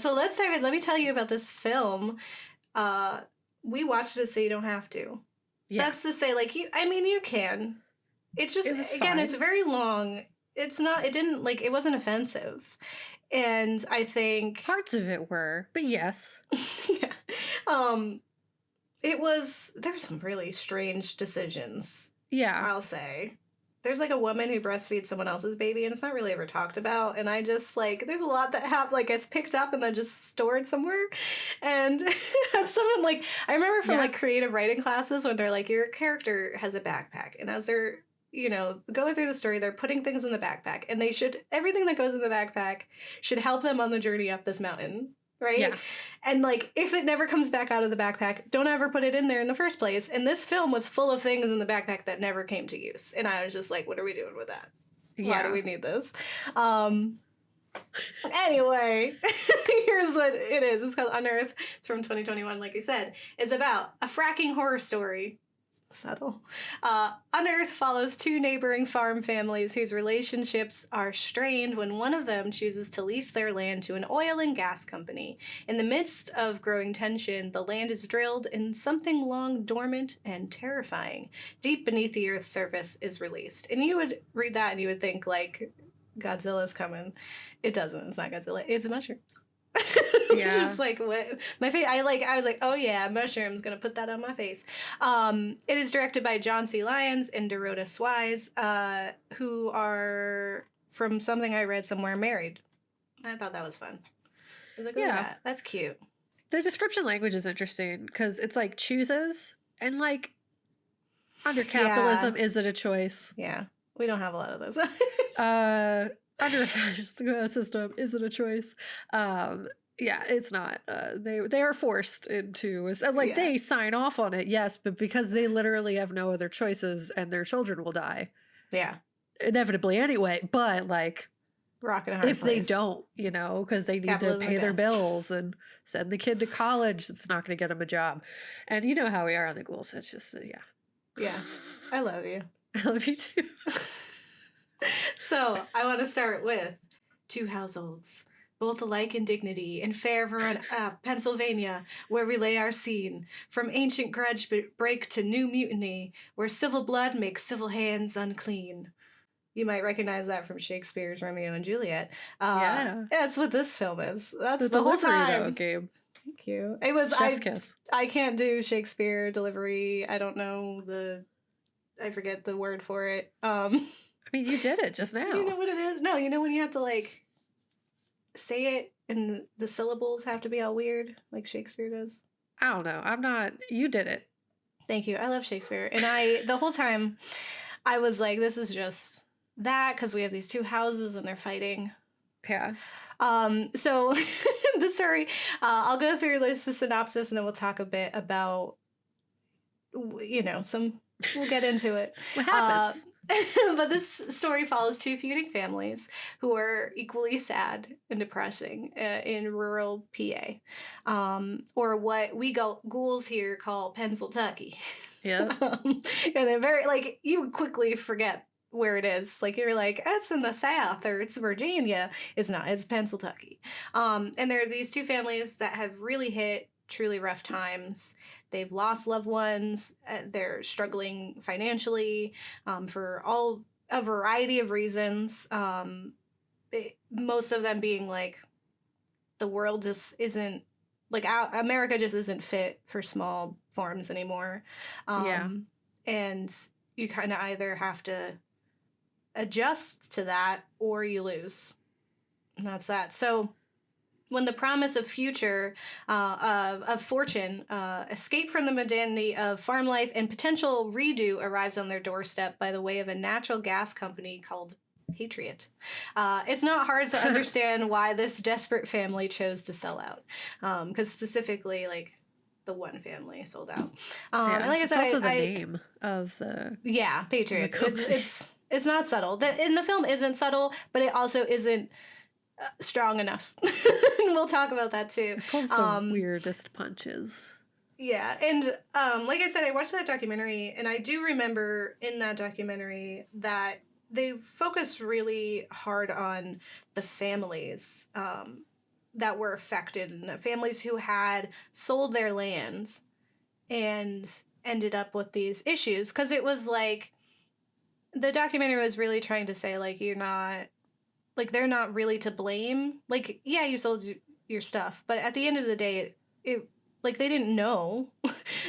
So let's dive in. Let me tell you about this film. We watched it so you don't have to. Yeah. That's to say, like, you can. It's just, again, it's very long. It wasn't offensive. And I think... Parts of it were, but yes. Yeah. There's some really strange decisions. Yeah. I'll say. There's, like, a woman who breastfeeds someone else's baby, and it's not really ever talked about, and I just, like, there's a lot that gets picked up and then just stored somewhere, and as someone, like, I remember from, like, creative writing classes when they're, like, your character has a backpack, and as they're, going through the story, they're putting things in the backpack, and everything that goes in the backpack should help them on the journey up this mountain. Right? Yeah. And, like, if it never comes back out of the backpack, don't ever put it in there in the first place. And this film was full of things in the backpack that never came to use. And I was just like, what are we doing with that? Why do we need this? Anyway, here's what it is. It's called Unearth. It's from 2021, like I said. It's about a fracking horror story. Subtle. Unearth follows two neighboring farm families whose relationships are strained when one of them chooses to lease their land to an oil and gas company. In the midst of growing tension, the land is drilled and something long dormant and terrifying deep beneath the Earth's surface is released. And you would read that and you would think, like, Godzilla's coming. It doesn't. It's not Godzilla. It's mushrooms. Yeah. Just like what my face. I was like, oh yeah, mushrooms. Gonna put that on my face. It is directed by John C. Lyons and Dorota Swise, who are, from something I read somewhere, married. I thought that was fun. I was like, oh yeah, that's cute. The description language is interesting because it's like chooses, and like under capitalism, is it a choice? Yeah, we don't have a lot of those. Under a fascist system, is it a choice? Yeah, it's not. They are forced into, they sign off on it, yes, but because they literally have no other choices and their children will die. Yeah. Inevitably anyway, but like, rocking a hard if place. they don't, because they need to pay their bills and send the kid to college, it's not going to get them a job. And you know how we are on the Ghouls. It's just, yeah. Yeah. I love you. I love you too. So, I want to start with two households, both alike in dignity, in fair Pennsylvania, where we lay our scene, from ancient grudge break to new mutiny, where civil blood makes civil hands unclean. You might recognize that from Shakespeare's Romeo and Juliet. Yeah. That's what this film is. That's the whole time. Though, Gabe. Thank you. It was Chef's kiss. I can't do Shakespeare delivery. I don't know I forget the word for it. I mean, you did it just now. You know what it is? No, you know when you have to, like, say it and the syllables have to be all weird, like Shakespeare does? I don't know. You did it. Thank you. I love Shakespeare. And the whole time, I was like, this is just that, because we have these two houses and they're fighting. Yeah. So, the story, I'll go through the synopsis and then we'll talk a bit about, we'll get into it. What happens? But this story follows two feuding families who are equally sad and depressing in rural PA, or what we ghouls here call Pennsyltucky. Yeah. And they're very, like, you quickly forget where it is. Like, you're like, it's in the South or it's Virginia. It's not. It's Pennsyltucky. And there are these two families that have really hit truly rough times. They've lost loved ones. They're struggling financially for a variety of reasons. Most of them being like, the world just isn't, like, America just isn't fit for small farms anymore. And you kind of either have to adjust to that or you lose. And that's that. So when the promise of future, of fortune, escape from the mundanity of farm life and potential redo arrives on their doorstep by the way of a natural gas company called Patriot. It's not hard to understand why this desperate family chose to sell out. Because specifically, like, the one family sold out. And like I said, it's also the name of the... Yeah, Patriot. It's not subtle. And the film isn't subtle, but it also isn't strong enough. And we'll talk about that too. It pulls the weirdest punches. Yeah, and like I said, I watched that documentary, and I do remember in that documentary that they focused really hard on the families that were affected, and the families who had sold their lands and ended up with these issues. Because it was like, the documentary was really trying to say, like, you're not, like, they're not really to blame. Like, yeah, you sold your stuff, but at the end of the day, it like, they didn't know,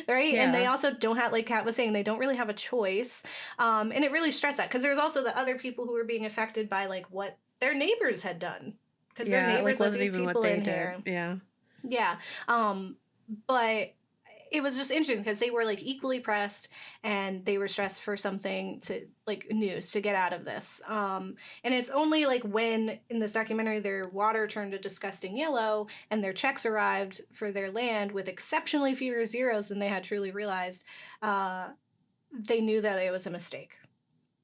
right? And they Yeah. also don't have, like Kat was saying, they don't really have a choice. And it really stressed that, because there's also the other people who were being affected by, like, what their neighbors had done, because their Yeah, neighbors like, let wasn't these even what people they in did. here. Yeah. Yeah. But it was just interesting because they were, like, equally pressed, and they were stressed for something to, like, news to get out of this. And it's only, like, when in this documentary their water turned a disgusting yellow and their checks arrived for their land with exceptionally fewer zeros than they had truly realized, they knew that it was a mistake.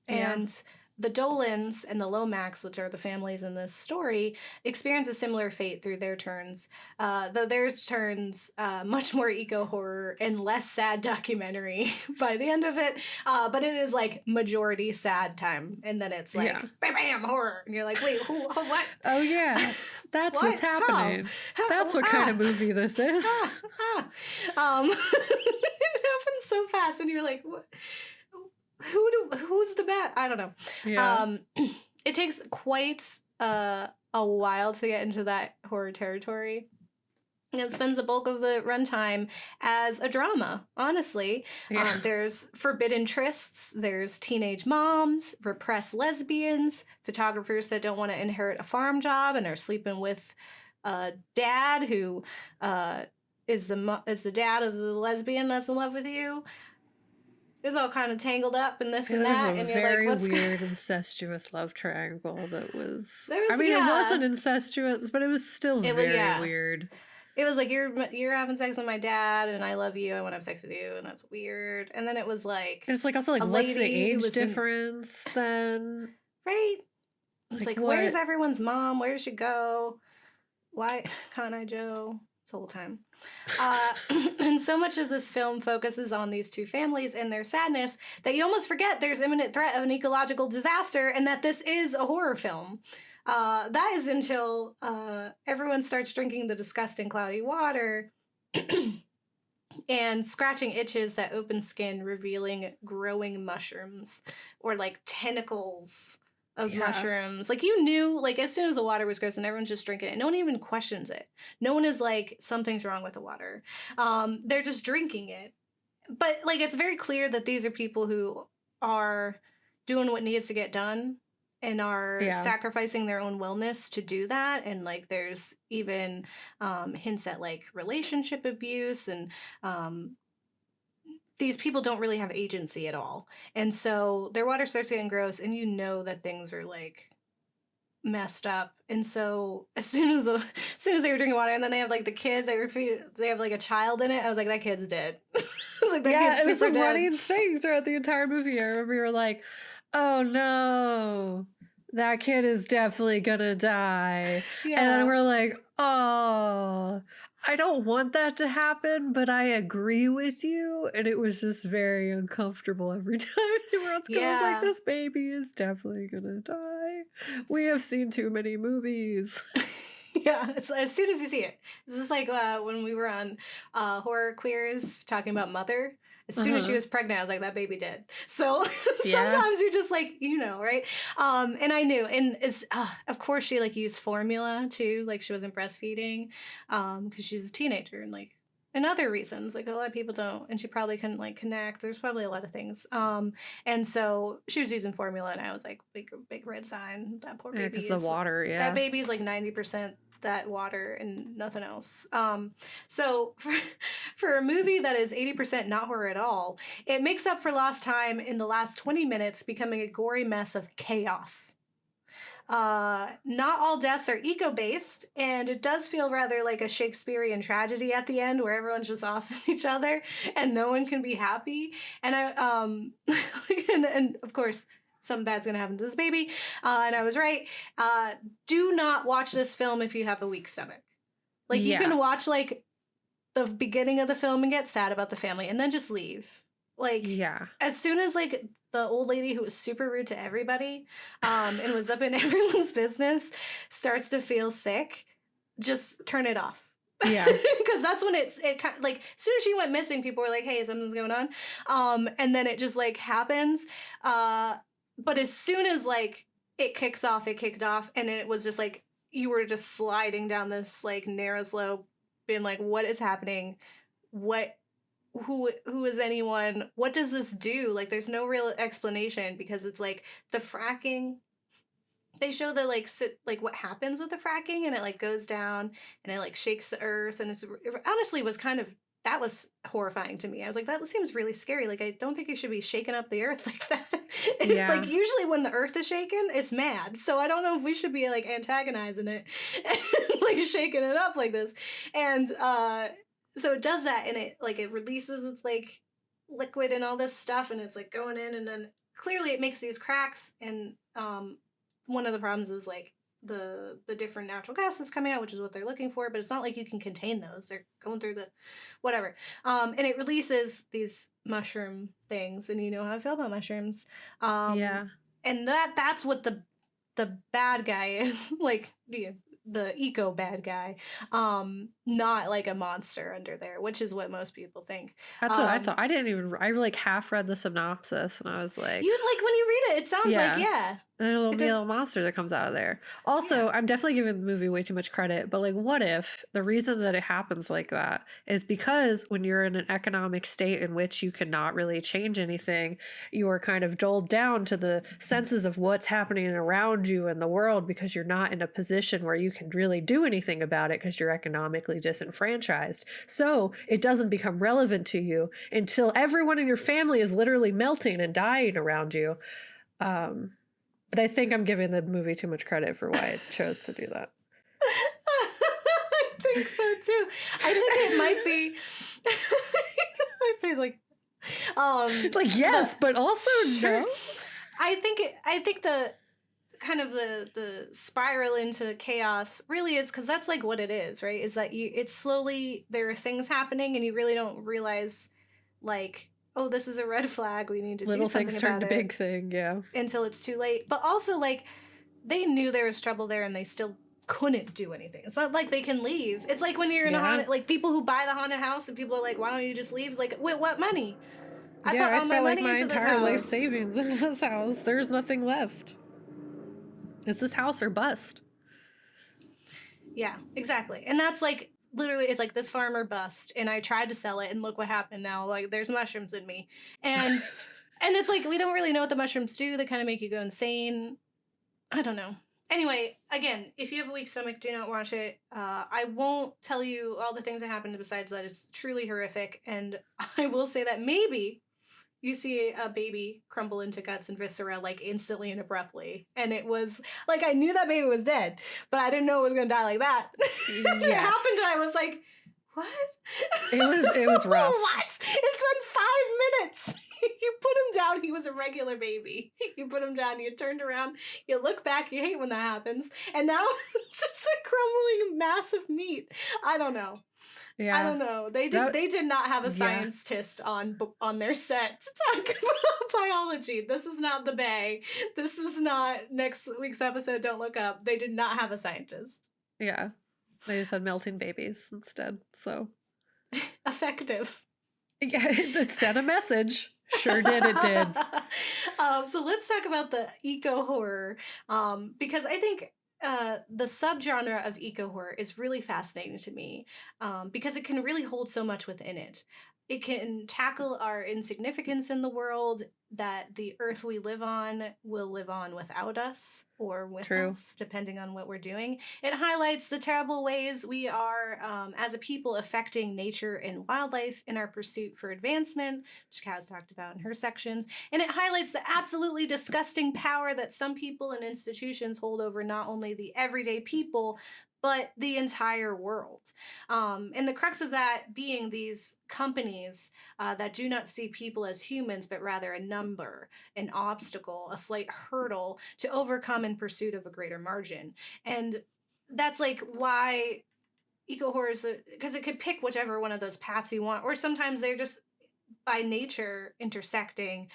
Yeah. And the Dolans and the Lomax, which are the families in this story, experience a similar fate through their turns, though theirs turns much more eco-horror and less sad documentary by the end of it. But it is, like, majority sad time, and then it's like, Yeah. bam, bam, horror. And you're like, wait, what? Oh, yeah. That's What? what's happening. That's what kind of movie this is. It happens so fast, and you're like, what? Who's the bad? I don't know. Yeah. It takes quite a while to get into that horror territory. And it spends the bulk of the runtime as a drama, honestly. Yeah. There's forbidden trysts, there's teenage moms, repressed lesbians, photographers that don't want to inherit a farm job and are sleeping with a dad who is the dad of the lesbian that's in love with you. It's all kind of tangled up in this It and was that, a and you're very like, what's weird incestuous love triangle that was... There was- I mean, it yeah. wasn't incestuous, but it was still It was- very yeah. weird. It was like, you're having sex with my dad, and I love you, I want to have sex with you, and that's weird. And then it was like, It's like also like, a what's the lady who age was in- difference then? right? It's like, where's what? everyone's mom? Where did she go? Why can't I Joe? This whole time. And so much of this film focuses on these two families and their sadness that you almost forget there's imminent threat of an ecological disaster and that this is a horror film. That is until everyone starts drinking the disgusting cloudy water and scratching itches that open skin, revealing growing mushrooms or, like, tentacles of Yeah. mushrooms. Like, you knew, like, as soon as the water was gross and everyone's just drinking it, no one even questions it. No one is like, something's wrong with the water. They're just drinking it. But, like, it's very clear that these are people who are doing what needs to get done and are Yeah. sacrificing their own wellness to do that. And, like, there's even hints at, like, relationship abuse, and these people don't really have agency at all. And so their water starts getting gross, and you know that things are, like, messed up. And so as soon as they were drinking water, and then they have, like, the kid, they have, like, a child in it, I was like, that kid's dead. I was like, that Yeah, kid's it was super a dead. running thing throughout the entire movie. I remember you were like, oh no, that kid is definitely gonna die. Yeah. And then we're like, oh, I don't want that to happen, but I agree with you. And it was just very uncomfortable every time they were on screen. I was Yeah. like, this baby is definitely gonna die. We have seen too many movies. Yeah, it's as soon as you see it. This is like when we were on Horror Queers talking about Mother. As soon as she was pregnant, I was like, that baby dead. So Yeah. sometimes you're just like, you know, right? And I knew. And it's, of course, she, like, used formula too. Like, she wasn't breastfeeding because she's a teenager, and other reasons. Like, a lot of people don't. And she probably couldn't, like, connect. There's probably a lot of things. And so she was using formula, and I was like, big red sign. That poor Yeah, baby because the water, yeah. That baby's like 90% that water and nothing else. So for a movie that is 80% not horror at all, it makes up for lost time in the last 20 minutes, becoming a gory mess of chaos. Not all deaths are eco-based, and it does feel rather like a Shakespearean tragedy at the end, where everyone's just off at each other and no one can be happy. And and of course, something bad's gonna happen to this baby. And I was right. Do not watch this film if you have a weak stomach. Like, you Yeah. can watch, like, the beginning of the film and get sad about the family, and then just leave. Like, Yeah. as soon as, like, the old lady who was super rude to everybody and was up in everyone's business starts to feel sick, just turn it off. Yeah. Because that's when it kind of, like, as soon as she went missing, people were like, hey, something's going on. And then it just like happens. But as soon as like it kicked off, and it was just like you were just sliding down this like narrow slope, being like, what is happening? Who is anyone? What does this do? Like, there's no real explanation, because it's like the fracking. They show the like what happens with the fracking, and it like goes down and it like shakes the earth, and it honestly was kind of, that was horrifying to me. I was like, that seems really scary. Like, I don't think you should be shaking up the earth like that. Yeah. Like, usually when the earth is shaken, it's mad. So I don't know if we should be like antagonizing it and like shaking it up like this. And so it does that, and it releases its like liquid and all this stuff, and it's like going in, and then clearly it makes these cracks, and one of the problems is like the different natural gases coming out, which is what they're looking for, but it's not like you can contain those. They're going through the whatever. And it releases these mushroom things, and you know how I feel about mushrooms. Yeah. And that's what the bad guy is, like the eco bad guy, not like a monster under there, which is what most people think. That's what I thought. I like half read the synopsis, and I was like, You like, when you read it sounds like, yeah. There'll be a little monster that comes out of there. Also, I'm definitely giving the movie way too much credit, but like, what if the reason that it happens like that is because when you're in an economic state in which you cannot really change anything, you are kind of dulled down to the senses of what's happening around you in the world, because you're not in a position where you can really do anything about it because you're economically disenfranchised. So it doesn't become relevant to you until everyone in your family is literally melting and dying around you. But I think I'm giving the movie too much credit for why it chose to do that. I think so too. I think it might be. I feel like, it's like, yes, but also sure. no. I think the kind of the spiral into chaos really is, because that's like what it is, right? Is that it's slowly, there are things happening, and you really don't realize, like, oh, this is a red flag, we need to Little do something things about turn to it, big thing, yeah. until it's too late. But also, like, they knew there was trouble there, and they still couldn't do anything. It's not like they can leave. It's like when you're in a haunted, like, people who buy the haunted house, and people are like, why don't you just leave? It's like, wait, what money? I spent like my entire life savings in this house. There's nothing left. It's this house or bust. Yeah, exactly. And that's like, literally, it's like this farm or bust, and I tried to sell it, and look what happened now. Like, there's mushrooms in me. And and it's like, we don't really know what the mushrooms do. They kind of make you go insane. I don't know. Anyway, again, if you have a weak stomach, do not watch it. I won't tell you all the things that happened besides that it's truly horrific. And I will say that maybe you see a baby crumble into guts and viscera like instantly and abruptly. And it was like, I knew that baby was dead, but I didn't know it was going to die like that. Yes. It happened, and I was like, what? It was rough. What? It's been 5 minutes. You put him down, he was a regular baby. You put him down, you turned around, you look back, you hate when that happens, and now it's just a crumbling mass of meat. I don't know. Yeah. I don't know. They did not have a scientist on their set to talk about biology. This is not the Bay. This is not next week's episode, Don't Look Up. They did not have a scientist. Yeah. They just had melting babies instead. So effective. Yeah, it sent a message. Sure did, it did. So let's talk about the eco horror, because I think the subgenre of eco horror is really fascinating to me, because it can really hold so much within it. It can tackle our insignificance in the world, that the earth we live on will live on without us or with us, depending on what we're doing. It highlights the terrible ways we are, as a people, affecting nature and wildlife in our pursuit for advancement, which Kaz talked about in her sections. And it highlights the absolutely disgusting power that some people and institutions hold over not only the everyday people, but the entire world. And the crux of that being these companies that do not see people as humans, but rather a number, an obstacle, a slight hurdle to overcome in pursuit of a greater margin. And that's like why eco horror is, because it could pick whichever one of those paths you want, or sometimes they're just by nature intersecting,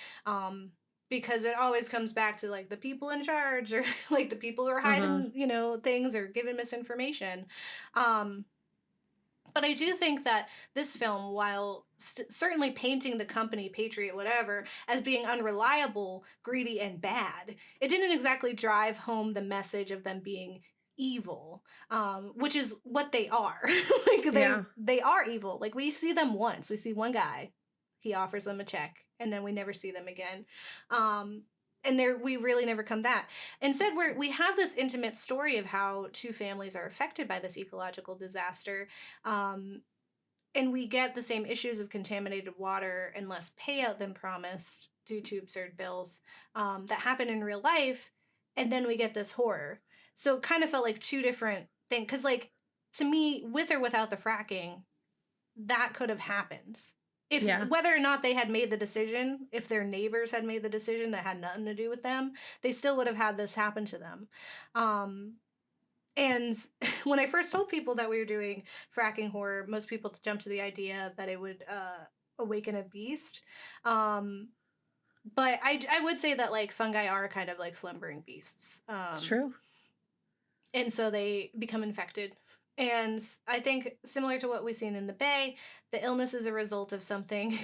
because it always comes back to like the people in charge or like the people who are Uh-huh. hiding, things or giving misinformation. Um, but I do think that this film, while certainly painting the company, Patriot, whatever, as being unreliable, greedy, and bad, it didn't exactly drive home the message of them being evil, which is what they are. Like Yeah. they are evil. Like we see them once. We see one guy. He offers them a check, and then we never see them again. Um, and there, we really never come that. Instead, we have this intimate story of how two families are affected by this ecological disaster, um, and we get the same issues of contaminated water and less payout than promised due to absurd bills that happen in real life. And then we get this horror. So it kind of felt like two different things. Because, like, to me, with or without the fracking, that could have happened. If Yeah. whether or not they had made the decision, if their neighbors had made the decision that had nothing to do with them, they still would have had this happen to them. Um, and when I first told people that we were doing fracking horror, most people jumped to the idea that it would awaken a beast. Um, but I would say that like fungi are kind of like slumbering beasts. It's true. And so they become infected. And I think similar to what we've seen in the Bay, the illness is a result of something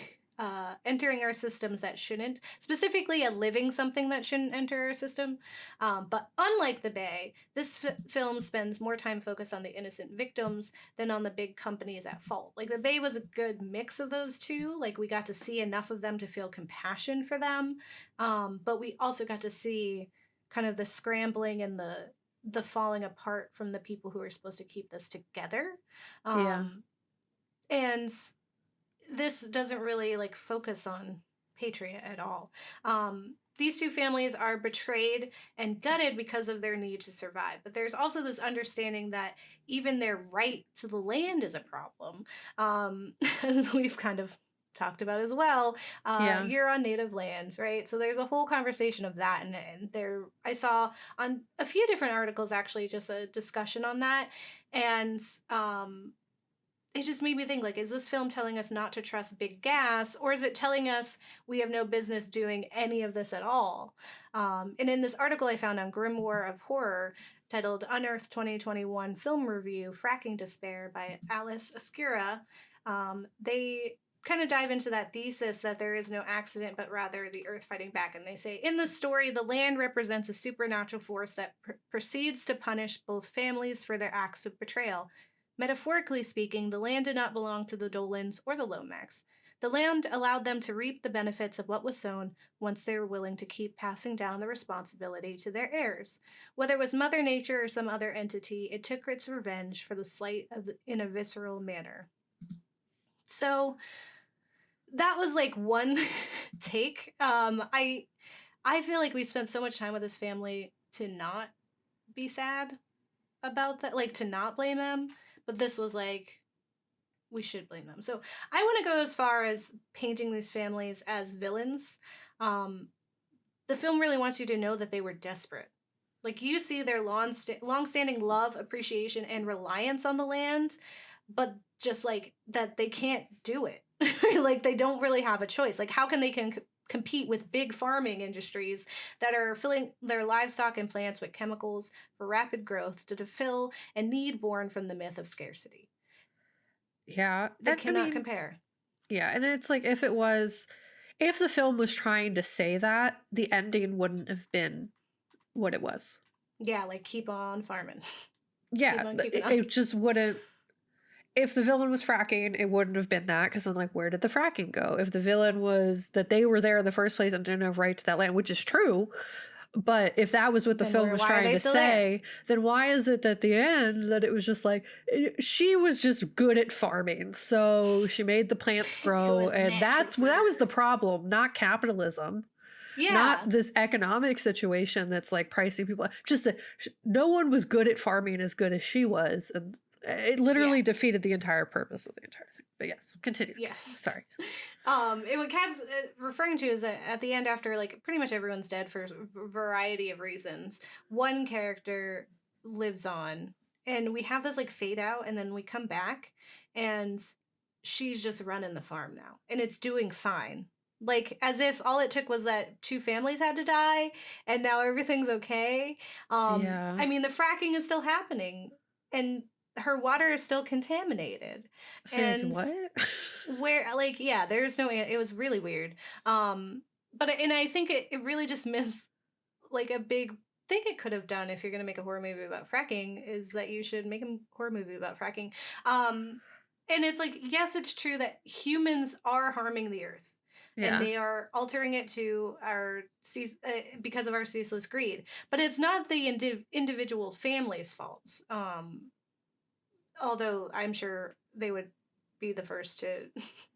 entering our systems that shouldn't, specifically a living something that shouldn't enter our system. But unlike the Bay, this film spends more time focused on the innocent victims than on the big companies at fault. Like the Bay was a good mix of those two. Like we got to see enough of them to feel compassion for them, but we also got to see kind of the scrambling and the falling apart from the people who are supposed to keep this together. Yeah. And this doesn't really like focus on Patriot at all. These two families are betrayed and gutted because of their need to survive. But there's also this understanding that even their right to the land is a problem. As we've kind of talked about as well. Yeah. You're on native land, right? So there's a whole conversation of that. And there, I saw on a few different articles actually just a discussion on that. And it just made me think like, is this film telling us not to trust big gas, or is it telling us we have no business doing any of this at all? And in this article I found on Grimoire of Horror titled Unearth 2021 Film Review, Fracking Despair by Alice Oscura, they kind of dive into that thesis that there is no accident, but rather the earth fighting back. And they say, in the story, the land represents a supernatural force that proceeds to punish both families for their acts of betrayal. Metaphorically speaking, the land did not belong to the Dolans or the Lomax. The land allowed them to reap the benefits of what was sown once they were willing to keep passing down the responsibility to their heirs. Whether it was Mother Nature or some other entity, it took its revenge for the slight in a visceral manner. So that was like one take. I feel like we spent so much time with this family to not be sad about that, like to not blame them. But this was like, we should blame them. So I want to go as far as painting these families as villains. The film really wants you to know that they were desperate. Like you see their long-standing love, appreciation, and reliance on the land, but just like that they can't do it. Like they don't really have a choice. Like how can they compete with big farming industries that are filling their livestock and plants with chemicals for rapid growth to fulfill a need born from the myth of scarcity? Yeah. They And I cannot mean, compare. yeah, and it's like if the film was trying to say that, the ending wouldn't have been what it was. Yeah, like keep on farming. Yeah, Keep on keeping on. it just wouldn't. If the villain was fracking, it wouldn't have been that, because then, like, where did the fracking go? If the villain was that they were there in the first place and didn't have right to that land, which is true, but if that was what the Then film was why are trying they to still there? say, then why is it that the end that it was just like she was just good at farming, so she made the plants It grow, was and natural for that was her. the problem, not capitalism. Not Yeah. this economic situation that's like pricing people out. Just that no one was good at farming as good as she was, and it Yeah. literally defeated the entire purpose of the entire thing. But yes, continue. Yes. Sorry. It what Kat's referring to is that at the end, after like pretty much everyone's dead for a variety of reasons, one character lives on, and we have this like fade out, and then we come back, and she's just running the farm now, and it's doing fine. like as if all it took was that 2 families had to die and now everything's okay. Yeah. I mean, the fracking is still happening and her water is still contaminated. So like And what? where, like, yeah, there's no, it was really weird. But, and I think it really just missed like a big thing it could have done if you're going to make a horror movie about fracking is that you should make a horror movie about fracking. And it's like, yes, it's true that humans are harming the earth and Yeah. they are altering it to our because of our ceaseless greed, but it's not the individual family's faults. Although I'm sure they would be the first to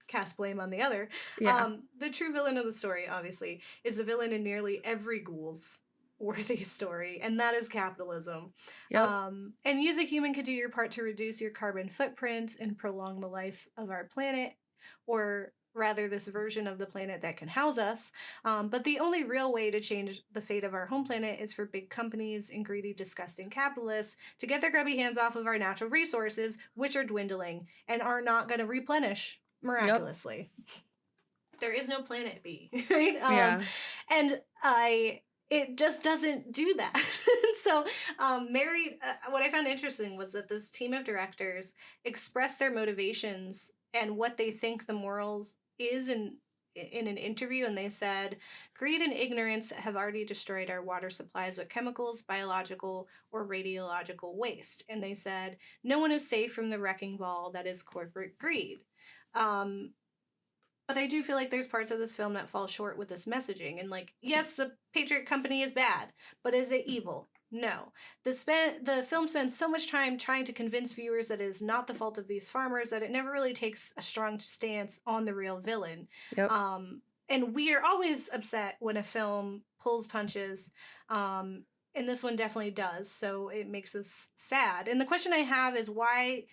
cast blame on the other. Yeah. The true villain of the story, obviously, is the villain in nearly every Ghouls worthy story, and that is capitalism. Yep. And you as a human could do your part to reduce your carbon footprint and prolong the life of our planet, or rather this version of the planet that can house us. But the only real way to change the fate of our home planet is for big companies and greedy, disgusting capitalists to get their grubby hands off of our natural resources, which are dwindling and are not going to replenish miraculously. There is no planet B, right? Yeah. And it just doesn't do that. So, what I found interesting was that this team of directors expressed their motivations and what they think the morals is in an interview, and they said, greed and ignorance have already destroyed our water supplies with chemicals, biological, or radiological waste. And they said, no one is safe from the wrecking ball that is corporate greed. But I do feel like there's parts of this film that fall short with this messaging. And like, yes, the Patriot Company is bad, but is it evil? No. The film spends so much time trying to convince viewers that it is not the fault of these farmers that it never really takes a strong stance on the real villain. Yep. And we are always upset when a film pulls punches. And this one definitely does. So it makes us sad. And the question I have is why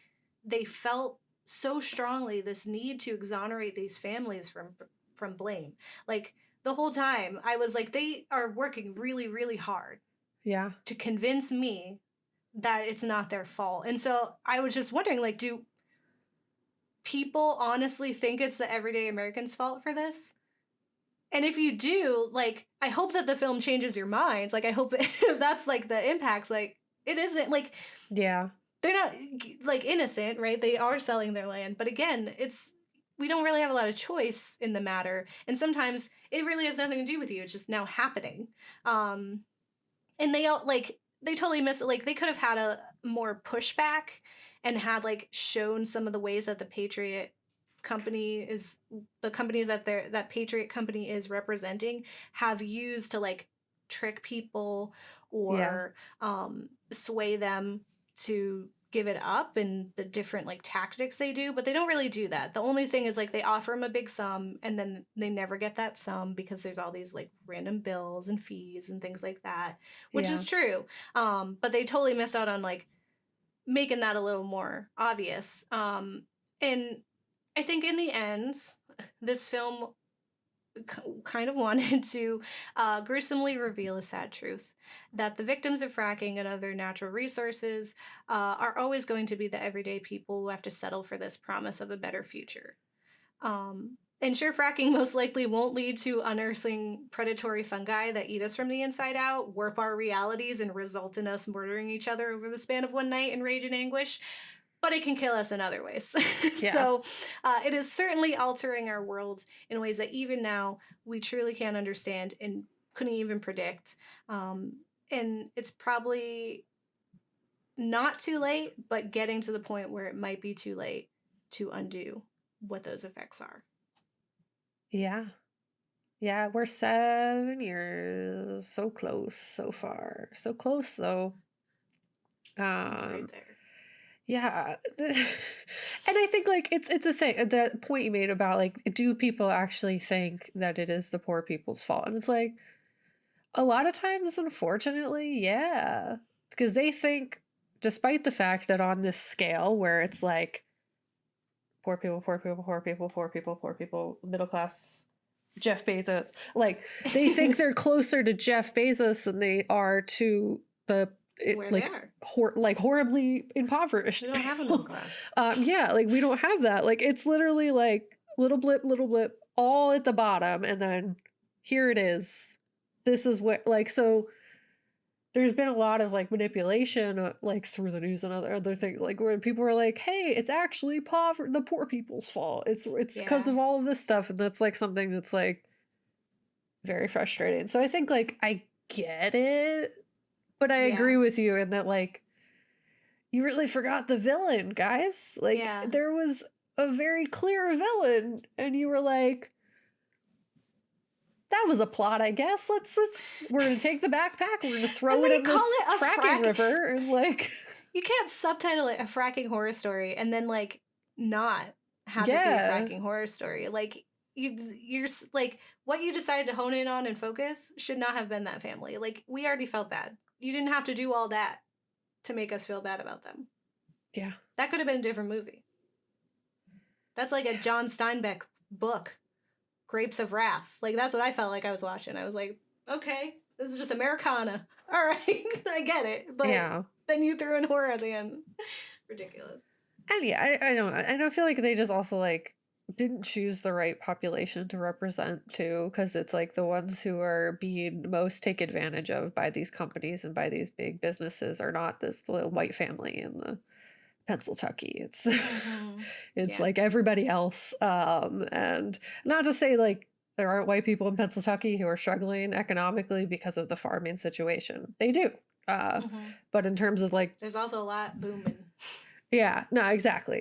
they felt so strongly this need to exonerate these families from blame. Like the whole time I was like, they are working really, really hard Yeah. to convince me that it's not their fault. And so I was just wondering, like, do people honestly think it's the everyday American's fault for this? And if you do, like, I hope that the film changes your minds. Like, I hope if that's like the impact, like, it isn't like, Yeah. they're not like innocent, right? They are selling their land. But again, we don't really have a lot of choice in the matter. And sometimes it really has nothing to do with you. It's just now happening. And they totally miss it. Like they could have had a more pushback and had like shown some of the ways that the Patriot Company is, the companies that Patriot Company is representing have used to like trick people or sway them to give it up, and the different like tactics they do, but they don't really do that. The only thing is like they offer them a big sum and then they never get that sum because there's all these like random bills and fees and things like that, which is true. But they totally missed out on like making that a little more obvious. And I think in the end, this film kind of wanted to gruesomely reveal a sad truth that the victims of fracking and other natural resources are always going to be the everyday people who have to settle for this promise of a better future. And sure, fracking most likely won't lead to unearthing predatory fungi that eat us from the inside out, warp our realities, and result in us murdering each other over the span of one night in rage and anguish, but it can kill us in other ways. So it is certainly altering our world in ways that even now we truly can't understand and couldn't even predict. And it's probably not too late, but getting to the point where it might be too late to undo what those effects are. Yeah. Yeah, we're 7 years. So close so far. So close though. Right there. Yeah. And I think like it's a thing. The point you made about like, do people actually think that it is the poor people's fault? And it's like a lot of times, unfortunately, yeah. Because they think, despite the fact that on this scale where it's like poor people, poor people, poor people, poor people, poor people, middle class, Jeff Bezos, like they think they're closer to Jeff Bezos than they are to the Where like they are. like horribly impoverished. We don't have a middle class. Yeah, like we don't have that. Like it's literally like little blip, all at the bottom, and then here it is. This is what, like, so there's been a lot of like manipulation, like through the news and other things, like where people are like, "Hey, it's actually the poor people's fault. It's because Yeah. of all of this stuff," and that's like something that's like very frustrating. So I think like I get it, but I agree Yeah. with you in that like you really forgot the villain, guys. Like Yeah. there was a very clear villain, and you were like, that was a plot, I guess. We're gonna take the backpack, we're gonna throw And it then you in call this it a fracking river, and like, You can't subtitle it a fracking horror story and then like not have it be a yeah, fracking horror story. Like like what you decided to hone in on and focus should not have been that family. Like we already felt bad. You didn't have to do all that to make us feel bad about them. yeah, That could have been a different movie. That's like a John Steinbeck book, Grapes of Wrath. Like that's what I felt like I was watching. I was like, okay, this is just Americana. All right, I get it. But yeah. then you threw in horror at the end. Ridiculous. And yeah, I don't know. And I feel like they just also like didn't choose the right population to represent too, because it's like the ones who are being most taken advantage of by these companies and by these big businesses are not this little white family in the Pennsylvania. It's Mm-hmm. it's Yeah. like everybody else. And not to say like there aren't white people in Pennsylvania who are struggling economically because of the farming situation. They do. Mm-hmm. But in terms of like, There's also a lot booming. yeah, no, exactly.